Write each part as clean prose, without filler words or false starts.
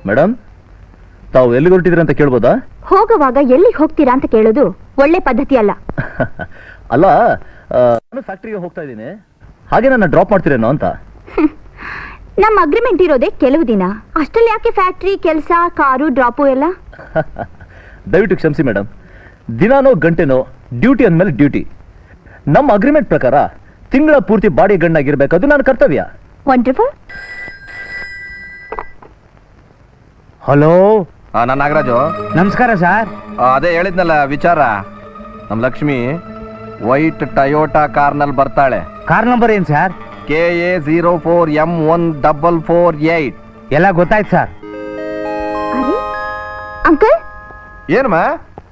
Madam, ತಾವು ಎಲ್ಲಿಗೆ ಹೊರಟಿದ್ರಿ ಅಂತ ಕೇಳ್ಬೋದಾ? ಹೋಗುವಾಗ ಎಲ್ಲಿಗೆ ಹೋಗ್ತೀರಾ ಅಂತ ಕೇಳೋದು ಒಳ್ಳೆ ಪದ್ಧತಿ ಅಲ್ಲ. ಅಲ್ಲ, ನಾನು ಫ್ಯಾಕ್ಟ್ರಿಗೆ ಹೋಗ್ತಾ ಇದ್ದೀನಿ, ಹಾಗೆ ನನ್ನ ಡ್ರಾಪ್ ಮಾಡ್ತೀರೇನೋ ಅಂತ. ನಮ್ಮ ಅಗ್ರಿಮೆಂಟ್ ಇರೋದೇ ಕೆಲವು ದಿನ, ಅಷ್ಟರಲ್ಲಿ ಯಾಕೆ ಫ್ಯಾಕ್ಟ್ರಿ ಕೆಲಸ, ಕಾರು, ಡ್ರಾಪು ಎಲ್ಲ? ದಯವಿಟ್ಟು ಕ್ಷಮಿಸಿ ಮೇಡಮ್, ದಿನಾನೋ ಗಂಟೆನೋ ಡ್ಯೂಟಿ ಅಂದಮೇಲೆ ಡ್ಯೂಟಿ. ನಮ್ಮ ಅಗ್ರಿಮೆಂಟ್ ಪ್ರಕಾರ ತಿಂಗಳ ಪೂರ್ತಿ ಬಾಡಿ ಗಣ್ಣಾಗಿರ್ಬೇಕು, ಅದು ನನ್ನ ಕರ್ತವ್ಯ. ವಂಡರ್ಫುಲ್. ಹಲೋ, ನಾನು ನಾಗರಾಜು. ನಮಸ್ಕಾರ ಸರ್. ಅದೇ ಹೇಳಿದ್ನಲ್ಲ ವಿಚಾರ, ನಮ್ಮ ಲಕ್ಷ್ಮಿ ವೈಟ್ ಟಯೋಟಾ ಕಾರ್ನಲ್ಲಿ ಬರ್ತಾಳೆ. ಕಾರ್ ನಂಬರ್ ಏನ್ ಸರ್? KA04M1448. ಎಲ್ಲ ಗೊತ್ತಾಯ್ತು ಸರ್. ಅರೆ ಅಂಕಲ್, ಏನಮ್ಮ?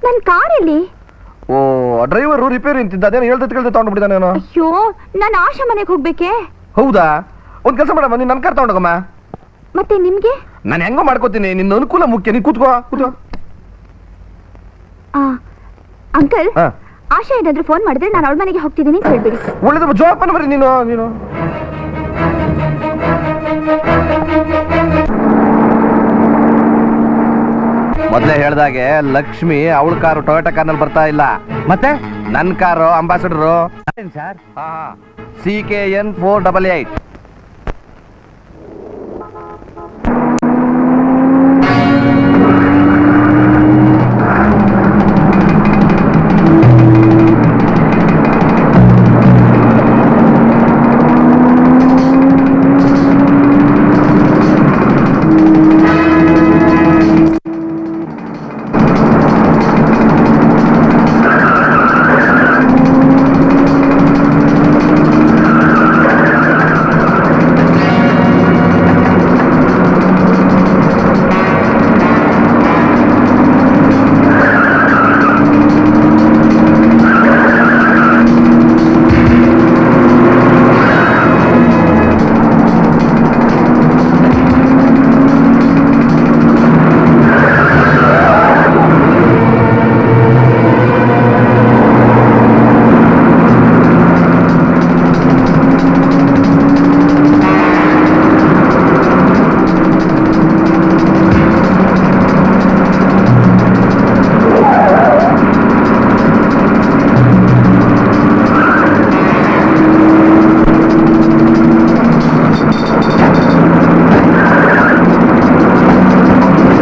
ನನ್ನ ಕಾರ್ ಎಲ್ಲಿ? ಓ, ಡ್ರೈವರು ರಿಪೇರಿ ಅಂತಿದ್ದ, ಅದೇನು ಹೇಳ್ತೈತೆ ತಗೊಂಡ್ಬಿಟ್ಟಿದ್ದಾನೇನೋ. ಅಯ್ಯೋ, ನಾನು ಆಶಾ ಮನೆಗೆ ಹೋಗ್ಬೇಕೆ. ಹೌದಾ? ಒಂದ್ ಕೆಲಸ ಮಾಡಮ್ಮ, ನೀನ್ ನನ್ನ ಕಾರ್ ತಗೊಂಡೋಗಮ್ಮ. ಮತ್ತೆ ನಿಮ್ಗೆ? ನಾನು ಹೆಂಗೋ ಮಾಡ್ಕೋತೀನಿ, ನಿನ್ನ ಅನುಕೂಲ ಮುಖ್ಯ. ನೀನ್ ಕೂತ್ಕೋ. ಅಂಕಲ್, ಆಶಾ ಏನಾದ್ರೂ ಫೋನ್ ಮಾಡಿದ್ರೆ ನಾನು ಅವಳ ಮನೆಗೆ ಹೋಗ್ತಿದ್ದೀನಿ ಅಂತ ಹೇಳ್ಬಿಡಿ. ಒಳ್ಳೇದು, ಜೋಪಾನ ಬರ್ರಿ ನೀನು. ಮೊದ್ಲೇ ಹೇಳ್ದಾಗೆ ಲಕ್ಷ್ಮಿ ಅವಳ ಕಾರು ಟೊಯೋಟಾ ಕಾರ್ನಲ್ಲಿ ಬರ್ತಾ ಇಲ್ಲ. ಮತ್ತೆ ನನ್ನ ಕಾರು ಅಂಬಾಸಿಡರು ಸರ್. CKN 488.